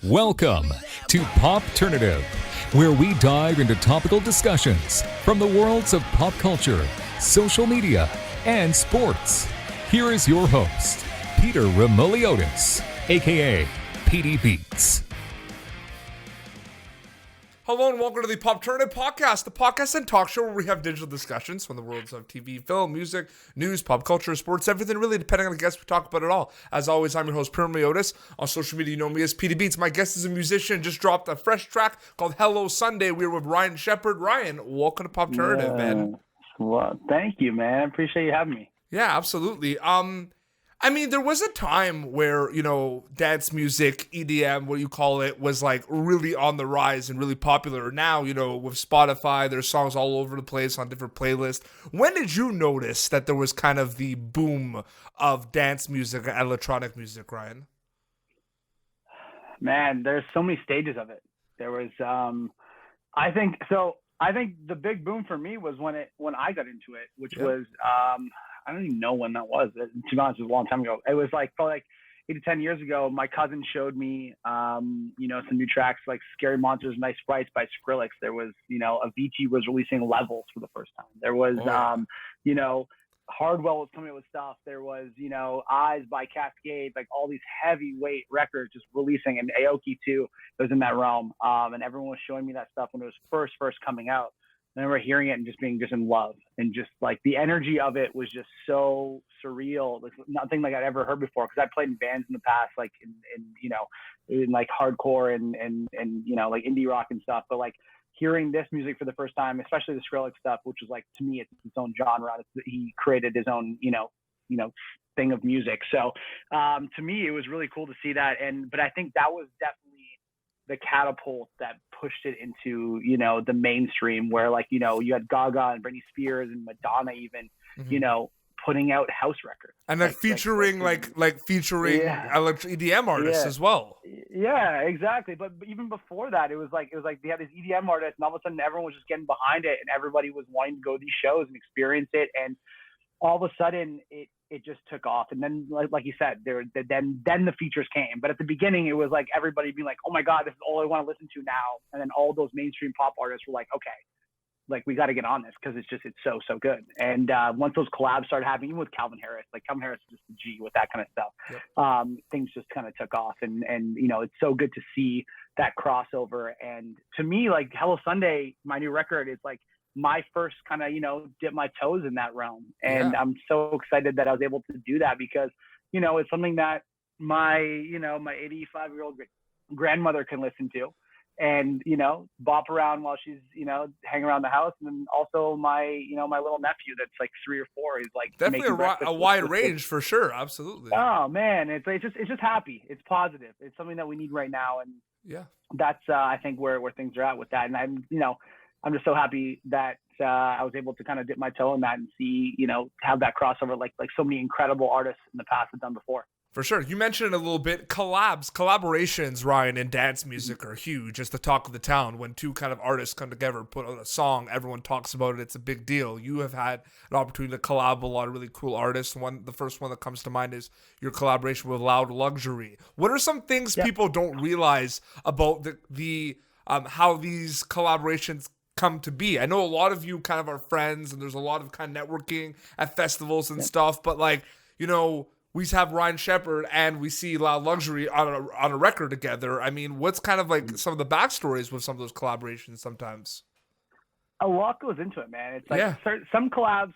Welcome to Popternative, where we dive into topical discussions from the worlds of pop culture, social media, and sports. Here is your host, Peter Remoliotis, aka PD Beats. Hello and welcome to the Popternative podcast, the podcast and talk show where we have digital discussions from the worlds of TV, film, music, news, pop culture, sports, everything really, depending on the guest, we talk about it all. As always, I'm your host, Peter Remoliotis. On social media, you know me as PD Beats. My guest is a musician, just dropped a fresh track called Hello Sunday. We're with Ryan Shepard. Ryan, welcome to Popternative, man. Well, thank you, man. I appreciate you having me. Yeah, absolutely. I mean, there was a time where, dance music, EDM, what you call it, was like really on the rise and really popular. Now, with Spotify, there's songs all over the place on different playlists. When did you notice that there was kind of the boom of dance music and electronic music, Ryan? Man, there's so many stages of it. There was, I think the big boom for me was when I got into it, which was, I don't even know when that was. To be honest, it was a long time ago. It was probably 8 to 10 years ago. My cousin showed me, some new tracks like Scary Monsters, Nice Sprites by Skrillex. There was, Avicii was releasing Levels for the first time. There was, Hardwell was coming up with stuff. There was, Eyes by Cascade, like all these heavyweight records just releasing, and Aoki too was in that realm. And everyone was showing me that stuff when it was first coming out. I remember hearing it and just being just in love, and just like the energy of it was just so surreal. Like nothing like I'd ever heard before. Cause I played in bands in the past, like in like hardcore and like indie rock and stuff. But like hearing this music for the first time, especially the Skrillex stuff, which was like, to me, it's its own genre. He created his own, thing of music. So to me, it was really cool to see that. But I think that was definitely the catapult that pushed it into, the mainstream, where you had Gaga and Britney Spears and Madonna even, putting out house records. And then featuring EDM artists as well. Yeah, exactly. But even before that, it was like they had these EDM artists, and all of a sudden everyone was just getting behind it, and everybody was wanting to go to these shows and experience it. And all of a sudden it just took off. And then like you said, then the features came. But at the beginning, it was like everybody being like, oh my God, this is all I want to listen to now. And then all those mainstream pop artists were like, okay, like we got to get on this, because it's so good. And once those collabs started happening, even with Calvin Harris, like Calvin Harris is just a G with that kind of stuff. Yep. Things just kind of took off, and it's so good to see that crossover. And to me, like Hello Sunday, my new record, is like my first kind of, dip my toes in that realm. And I'm so excited that I was able to do that, because, it's something that my 85-year-old grandmother can listen to and, bop around while she's, hanging around the house. And then also my little nephew that's like 3 or 4. He's like definitely a wide range for sure. Absolutely. Oh man. It's just happy. It's positive. It's something that we need right now. And that's I think where things are at with that. And I'm just so happy that I was able to kind of dip my toe in that and see, have that crossover like so many incredible artists in the past have done before. For sure. You mentioned it a little bit. Collaborations, Ryan, in dance music are huge. It's the talk of the town. When two kind of artists come together, put on a song, everyone talks about it. It's a big deal. You have had an opportunity to collab with a lot of really cool artists. The first one that comes to mind is your collaboration with Loud Luxury. What are some things people don't realize about the how these collaborations come to be? I know a lot of you kind of are friends, and there's a lot of kind of networking at festivals and stuff, but we have Ryan Shepard and we see Loud Luxury on a record together. I mean, what's kind of like some of the backstories with some of those collaborations sometimes? A lot goes into it, man. It's like some collabs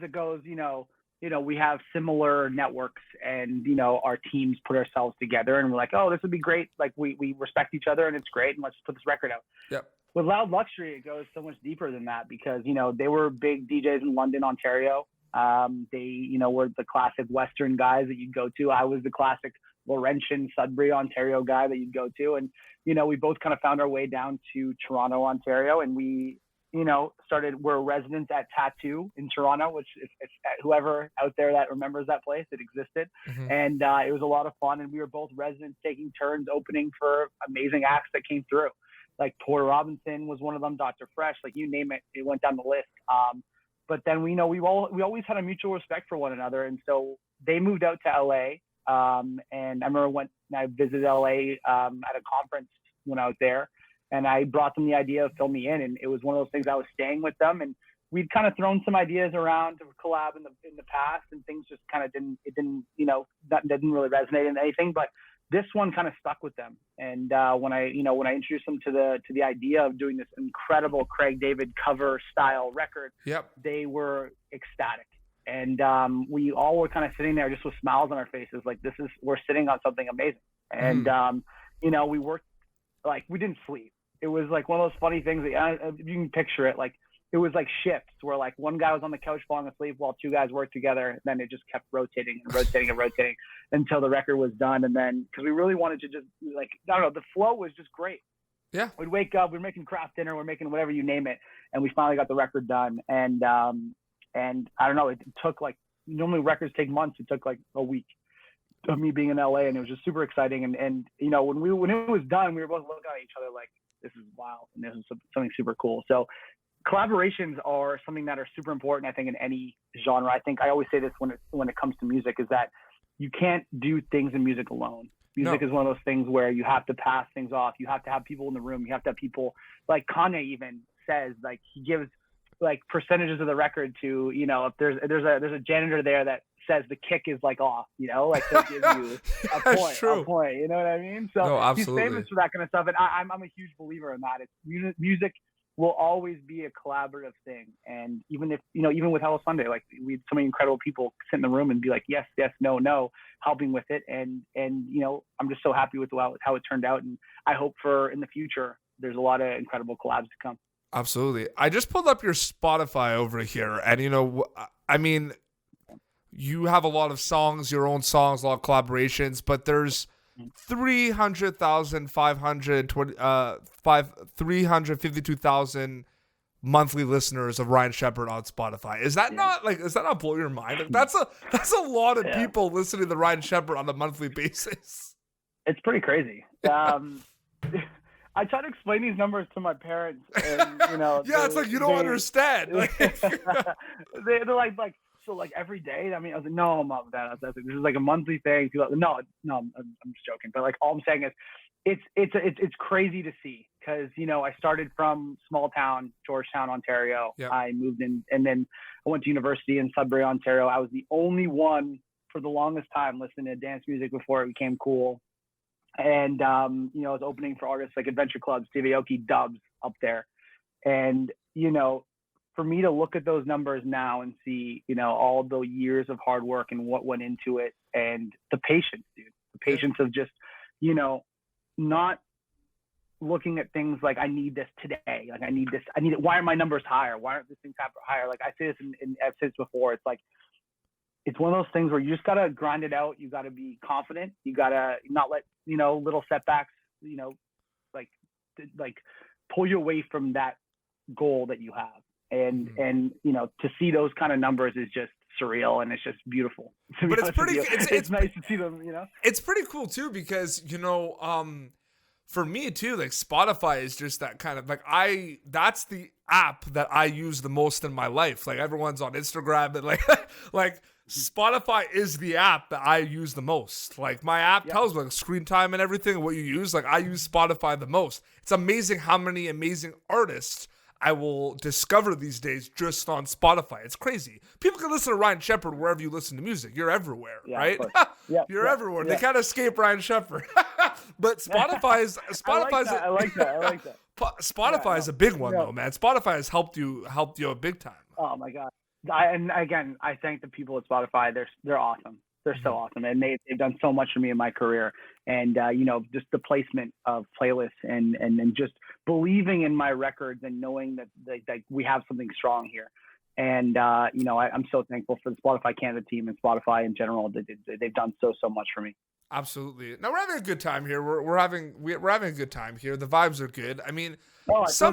it goes, we have similar networks, and, our teams put ourselves together and we're like, oh, this would be great. Like we respect each other and it's great, and let's put this record out. Yep. With Loud Luxury, it goes so much deeper than that, because, they were big DJs in London, Ontario. They, were the classic Western guys that you'd go to. I was the classic Laurentian, Sudbury, Ontario guy that you'd go to. And, we both kind of found our way down to Toronto, Ontario. And we, we're residents at Tattoo in Toronto, which is whoever out there that remembers that place, it existed. Mm-hmm. And it was a lot of fun. And we were both residents taking turns opening for amazing acts that came through. Like Porter Robinson was one of them, Dr. Fresh, like you name it, it went down the list. But then we always had a mutual respect for one another. And so they moved out to LA. And I remember when I visited LA at a conference when I was there, and I brought them the idea of Fill Me In, and it was one of those things. I was staying with them, and we'd kind of thrown some ideas around to collab in the past, and things just kind of didn't that didn't really resonate in anything. But this one kind of stuck with them, and when I introduced them to the idea of doing this incredible Craig David cover style record, they were ecstatic. And we all were kind of sitting there just with smiles on our faces, like we're sitting on something amazing. And we worked, like, we didn't sleep. It was like one of those funny things that you can picture it, like it was like shifts where like one guy was on the couch falling asleep while two guys worked together. And then it just kept rotating and rotating and rotating until the record was done. And then, because we really wanted to just, like, I don't know, the flow was just great. Yeah. We'd wake up, we're making craft dinner, we're making whatever, you name it. And we finally got the record done. And I don't know, it took, like, normally records take months. It took like a week of me being in LA, and it was just super exciting. And you know, when it was done, we were both looking at each other like, this is wild, and this is something super cool. So collaborations are something that are super important, I think, in any genre. I think I always say this when it comes to music, is that you can't do things in music alone. Music is one of those things where you have to pass things off. You have to have people in the room. You have to have people, like Kanye even says, like, he gives like percentages of the record to, you know, if there's a janitor there that says the kick is like off, you know, like they'll give you a point, you know what I mean? So he's famous for that kind of stuff. And I'm a huge believer in that. It's music will always be a collaborative thing. And even if, you know, even with Hello Sunday, like, we had so many incredible people sit in the room and be like, yes, yes, no, no, helping with it. And, you know, I'm just so happy with how it turned out. And I hope for in the future, there's a lot of incredible collabs to come. Absolutely. I just pulled up your Spotify over here, and, you know, I mean, you have a lot of songs, your own songs, a lot of collaborations, but there's 352,000 monthly listeners of Ryan Shepherd on Spotify. Does that not blow your mind? Like, that's a lot of people listening to Ryan Shepherd on a monthly basis. It's pretty crazy. I try to explain these numbers to my parents, and, you know, it's like, you don't understand. Like, they're like, so, like, every day. I mean, I was like, no, Mom, Dad, this is like a monthly thing. People, no, I'm just joking. But, like, all I'm saying is, it's crazy to see, because, you know, I started from small town, Georgetown, Ontario. Yep. I moved in, and then I went to university in Sudbury, Ontario. I was the only one for the longest time listening to dance music before it became cool. And, you know, I was opening for artists like Adventure Club, Steve Aoki, Dubs up there. And, you know, for me to look at those numbers now and see, you know, all the years of hard work and what went into it, and the patience, dude, the patience of just, you know, not looking at things like, I need this today. Like, I need it. Why are my numbers higher? Why aren't these things higher? Like, I say this I've said this before. It's like, it's one of those things where you just got to grind it out. You got to be confident. You got to not let, you know, little setbacks, you know, like pull you away from that goal that you have. And, you know, to see those kind of numbers is just surreal, and it's just beautiful. But it's pretty, it's nice to see them, you know? It's pretty cool too, because, you know, for me too, like, Spotify is just that kind of, like, that's the app that I use the most in my life. Like, everyone's on Instagram, and like Spotify is the app that I use the most. Like, my app tells me, like, screen time and everything, what you use. Like, I use Spotify the most. It's amazing how many amazing artists I will discover these days just on Spotify. It's crazy. People can listen to Ryan Shepherd wherever you listen to music. You're everywhere, right? You're everywhere. They can't escape Ryan Shepherd. But Spotify's I like that. Spotify is a big one, though, man. Spotify has helped you big time. Oh my God. And again, I thank the people at Spotify. They're awesome. They're so awesome, and they've done so much for me in my career. And you know, just the placement of playlists, and just believing in my records, and knowing that we have something strong here. And you know, I'm so thankful for the Spotify Canada team and Spotify in general. They've done so much for me. Absolutely. Now, we're having a good time here. We're having a good time here. The vibes are good. I mean, so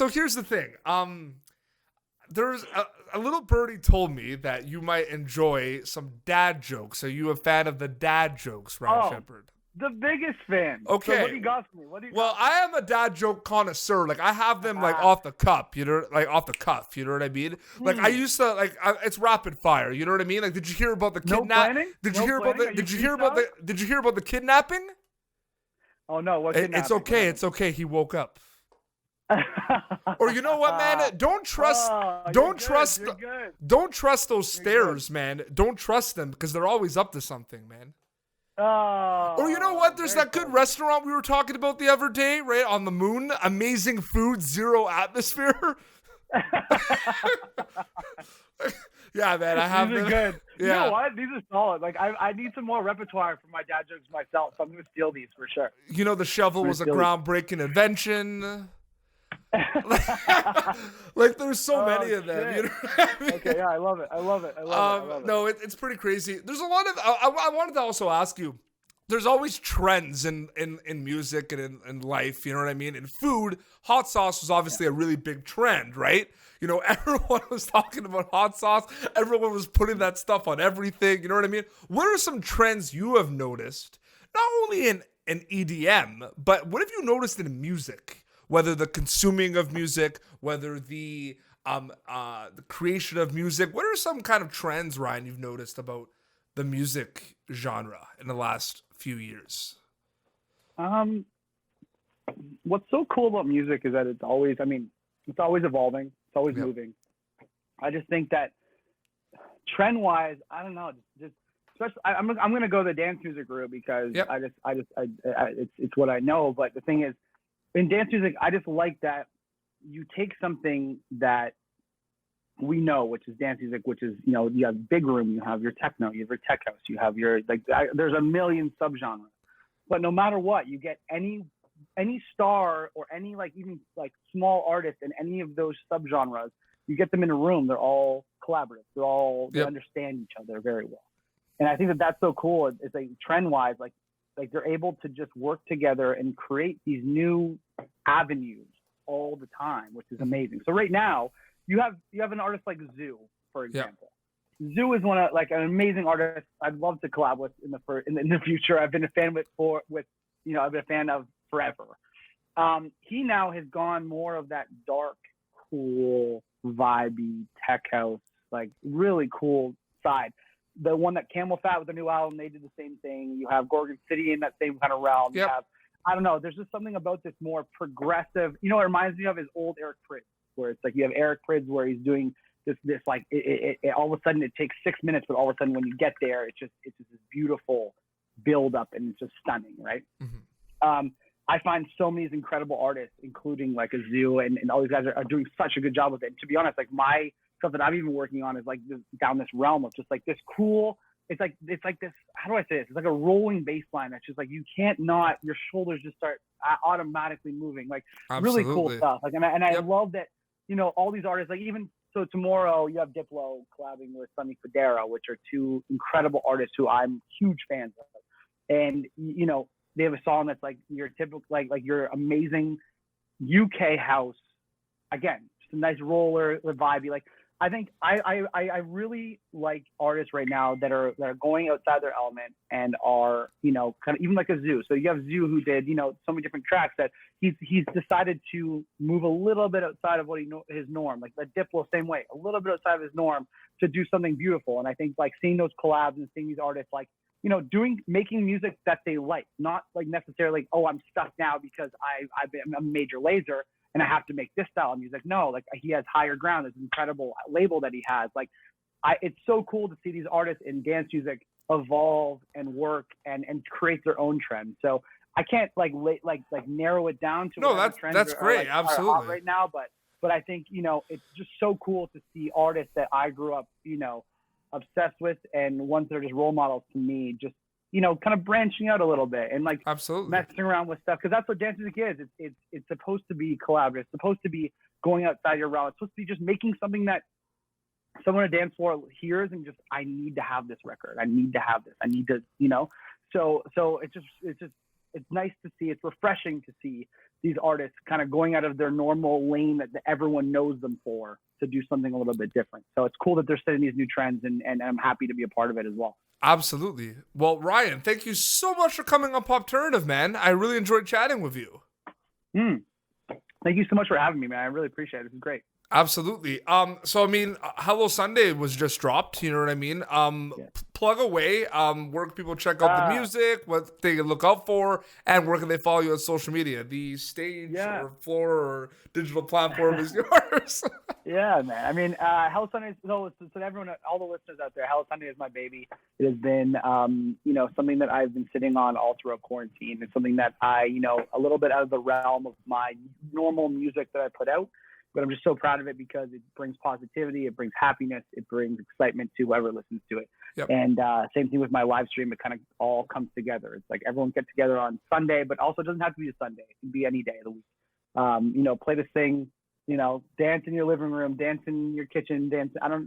here's the thing. There's a little birdie told me that you might enjoy some dad jokes. Are you a fan of the dad jokes, Ryan Shepherd? The biggest fan. Okay. So what do you got for me? Well, I am a dad joke connoisseur. Like I have them like off the cuff, you know what I mean? Like I used to it's rapid fire, you know what I mean? Like did you hear about the No planning? Did you hear about the kidnapping? Oh no, what kidnapping? It's okay. It's okay. He woke up. Or you know what, man? Don't trust those stairs, man. Don't trust them because they're always up to something, man. Or you know what? There's that good restaurant we were talking about the other day, right? On the moon. Amazing food, zero atmosphere. Yeah, man. I have These are good. Yeah. You know what? These are solid. Like I need some more repetoire for my dad jokes myself. So I'm gonna steal these for sure. You know, the shovel was a groundbreaking invention. Like there's so many of them. You know what I mean? Okay, yeah, I love it. No, it's pretty crazy. There's a lot of. I wanted to also ask you. There's always trends in music and in life. You know what I mean? In food, hot sauce was obviously a really big trend, right? You know, everyone was talking about hot sauce. Everyone was putting that stuff on everything. You know what I mean? What are some trends you have noticed, not only in EDM, but what have you noticed in music? Whether the consuming of music, whether the creation of music. What are some kind of trends, Ryan, you've noticed about the music genre in the last few years? What's so cool about music is that it's always evolving. It's always moving. I just think that trend-wise, I don't know, just especially I'm going to go the dance music route because it's what I know. But the thing is, in dance music, I just like that you take something that we know, which is dance music, which is, you know, you have big room, you have your techno, you have your tech house, you have your, there's a million subgenres. But no matter what, you get any star or any even small artist in any of those subgenres, you get them in a room, they're all collaborative. They understand each other very well. And I think that that's so cool. It's like trend-wise, like they're able to just work together and create these new avenues all the time, which is amazing. So right now you have an artist like Zoo, for example. Zoo is one of an amazing artist I'd love to collab with in the future. I've been a fan I've been a fan of forever. He now has gone more of that dark, cool, vibey tech house, really cool side. The one that Camel Fat with the new album, they did the same thing. You have Gorgon City in that same kind of realm. You have, I don't know, there's just something about this more progressive. You know, it reminds me of his old Eric Prydz, where it's you have Eric Prydz where he's doing this all of a sudden it takes 6 minutes, but all of a sudden when you get there, it's just this beautiful build up and it's just stunning, right? Mm-hmm. I find so many incredible artists, including a Zoo and all these guys are doing such a good job with it. And to be honest, my stuff that I'm even working on is down this realm of just this cool. It's like this. How do I say this? It's like a rolling bass line that's just your shoulders just start automatically moving. Really cool stuff. I love that. You know, all these artists. Even so, tomorrow you have Diplo collabing with Sonny Fodera, which are two incredible artists who I'm huge fans of. And you know, they have a song that's your typical your amazing UK house. Again, just a nice roller vibey. I think I really like artists right now that are going outside their element and are, you know, kind of even like a Zoo. So you have Zoo who did, you know, so many different tracks that he's decided to move a little bit outside of what his norm, like the Diplo same way, a little bit outside of his norm to do something beautiful. And I think seeing those collabs and seeing these artists you know, making music that they like, not necessarily, oh, I'm stuck now because I'm a major laser and I have to make this style of music. No, he has higher ground. There's an incredible label that he has. It's so cool to see these artists in dance music evolve and work and create their own trends. So I can't narrow it down to that's great. Absolutely. Are right now, but I think, you know, it's just so cool to see artists that I grew up, you know, obsessed with and ones that are just role models to me, just, you know, kind of branching out a little bit and absolutely messing around with stuff, because that's what dance music is. It's supposed to be collaborative. It's supposed to be going outside your realm. It's supposed to be just making something that someone on a dance floor hears and just, I need to have this record. I need to have this. I need to, you know. So it's nice to see. It's refreshing to see these artists kind of going out of their normal lane that everyone knows them for to do something a little bit different. So it's cool that they're setting these new trends, and I'm happy to be a part of it as well. Absolutely. Well, Ryan, thank you so much for coming on Popternative, man. I really enjoyed chatting with you. Thank you so much for having me, man. I really appreciate it. This is great. Absolutely. So I mean, Hello Sunday was just dropped. You know what I mean? Plug away. Where can people check out the music? What they can look out for, and where can they follow you on social media? The stage or floor or digital platform is yours. Yeah, man. I mean, Hello Sunday. So everyone, all the listeners out there, Hello Sunday is my baby. It has been, something that I've been sitting on all throughout quarantine. It's something that I, a little bit out of the realm of my normal music that I put out. But I'm just so proud of it because it brings positivity, it brings happiness, it brings excitement to whoever listens to it. Yep. And same thing with my live stream. It kind of all comes together. It's like everyone gets together on Sunday, but also it doesn't have to be a Sunday. It can be any day of the week. Play this thing, dance in your living room, dance in your kitchen,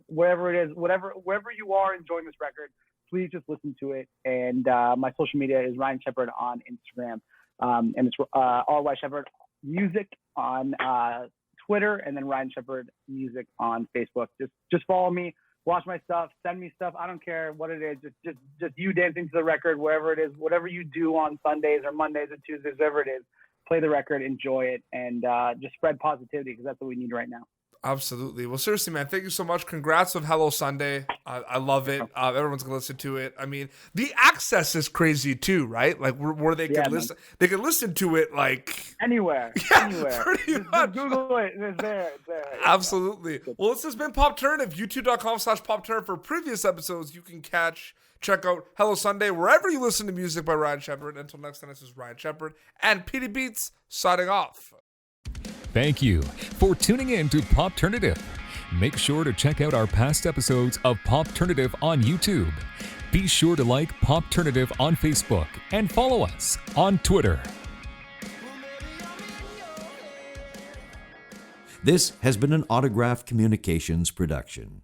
wherever it is, wherever you are enjoying this record, please just listen to it. And my social media is Ryan Shepard on Instagram. And it's RY Shepard Music on Twitter, and then Ryan Shepard Music on Facebook. Just follow me, watch my stuff, send me stuff. I don't care what it is. Just you dancing to the record, wherever it is, whatever you do on Sundays or Mondays or Tuesdays, whatever it is, play the record, enjoy it, and just spread positivity because that's what we need right now. Absolutely. Well, seriously, man, thank you so much. Congrats on Hello Sunday. I love it. Everyone's gonna listen to it. I mean, the access is crazy too, right? Like where they can listen. They can listen to it like anywhere. Anywhere. Pretty much. Just Google it. It's there. Absolutely. Well, this has been Popternative. YouTube.com/Popternative for previous episodes. You can check out Hello Sunday wherever you listen to music by Ryan Shepard. Until next time, this is Ryan Shepard and PD Beats signing off. Thank you for tuning in to Popternative. Make sure to check out our past episodes of Popternative on YouTube. Be sure to like Popternative on Facebook and follow us on Twitter. This has been an Autograph Communications production.